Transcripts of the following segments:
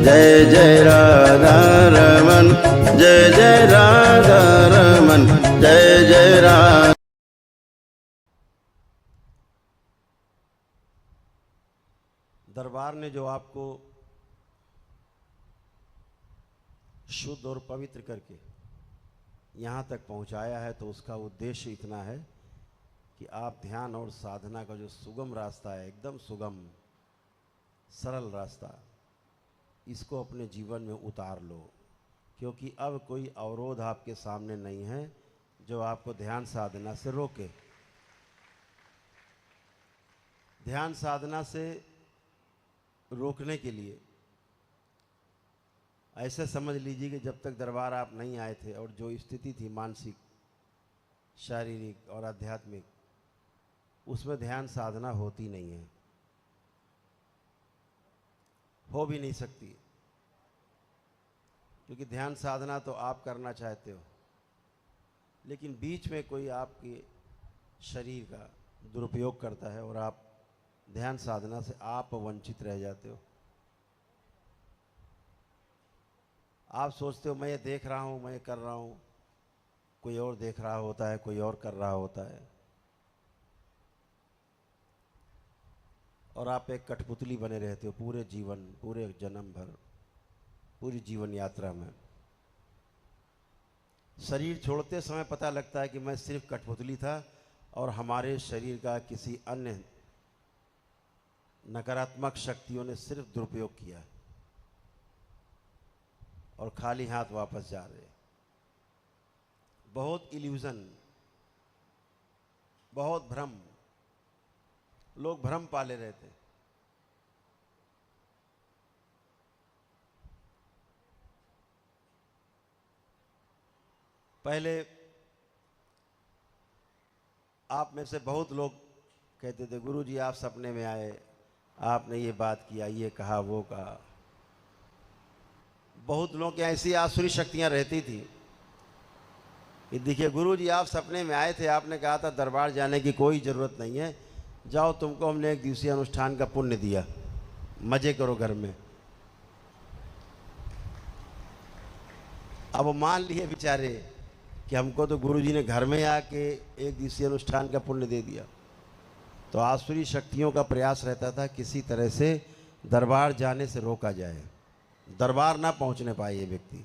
जय जय राधा रमन, जय जय राधा रमन, जय जय राधा। दरबार ने जो आपको शुद्ध और पवित्र करके यहाँ तक पहुँचाया है, तो उसका उद्देश्य इतना है कि आप ध्यान और साधना का जो सुगम रास्ता है, एकदम सुगम सरल रास्ता, इसको अपने जीवन में उतार लो। क्योंकि अब कोई अवरोध आपके सामने नहीं है जो आपको ध्यान साधना से रोके। ध्यान साधना से रोकने के लिए ऐसे समझ लीजिए कि जब तक दरबार आप नहीं आए थे और जो स्थिति थी मानसिक, शारीरिक और आध्यात्मिक, उसमें ध्यान साधना होती नहीं है, हो भी नहीं सकती। क्योंकि ध्यान साधना तो आप करना चाहते हो, लेकिन बीच में कोई आपके शरीर का दुरुपयोग करता है और आप ध्यान साधना से आप वंचित रह जाते हो। आप सोचते हो मैं ये देख रहा हूँ, मैं ये कर रहा हूँ, कोई और देख रहा होता है, कोई और कर रहा होता है, और आप एक कठपुतली बने रहते हो पूरे जीवन, पूरे जन्म भर, पूरी जीवन यात्रा में। शरीर छोड़ते समय पता लगता है कि मैं सिर्फ कठपुतली था और हमारे शरीर का किसी अन्य नकारात्मक शक्तियों ने सिर्फ दुरुपयोग किया और खाली हाथ वापस जा रहे। बहुत इल्यूजन, बहुत भ्रम, लोग भ्रम पाले रहते। पहले आप में से बहुत लोग कहते थे गुरुजी आप सपने में आए, आपने ये बात किया, ये कहा, वो कहा। बहुत लोगों की ऐसी आसुरी शक्तियां रहती थी कि देखिए गुरुजी आप सपने में आए थे, आपने कहा था दरबार जाने की कोई ज़रूरत नहीं है, जाओ तुमको हमने एक दिवसीय अनुष्ठान का पुण्य दिया, मज़े करो घर में। अब मान लिए बेचारे कि हमको तो गुरुजी ने घर में आके एक दिवसीय अनुष्ठान का पुण्य दे दिया। तो आसुरी शक्तियों का प्रयास रहता था किसी तरह से दरबार जाने से रोका जाए, दरबार ना पहुंचने पाए ये व्यक्ति,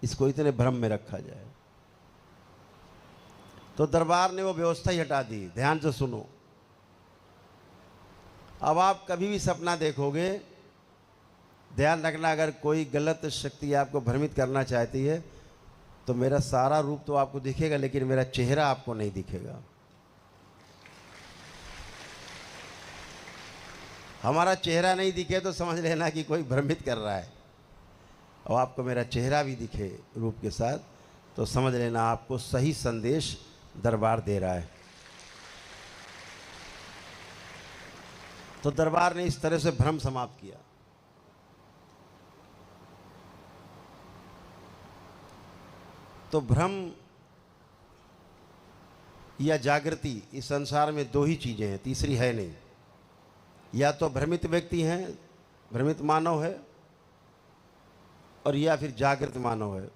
इसको इतने भ्रम में रखा जाए। तो दरबार ने वो व्यवस्था ही हटा दी। ध्यान से सुनो, अब आप कभी भी सपना देखोगे, ध्यान रखना, अगर कोई गलत शक्ति आपको भ्रमित करना चाहती है तो मेरा सारा रूप तो आपको दिखेगा, लेकिन मेरा चेहरा आपको नहीं दिखेगा। हमारा चेहरा नहीं दिखे तो समझ लेना कि कोई भ्रमित कर रहा है, और आपको मेरा चेहरा भी दिखे रूप के साथ तो समझ लेना आपको सही संदेश दरबार दे रहा है। तो दरबार ने इस तरह से भ्रम समाप्त किया। तो भ्रम या जागृति, इस संसार में दो ही चीजें हैं, तीसरी है नहीं। या तो भ्रमित व्यक्ति हैं, भ्रमित मानव है, और या फिर जागृत मानव है।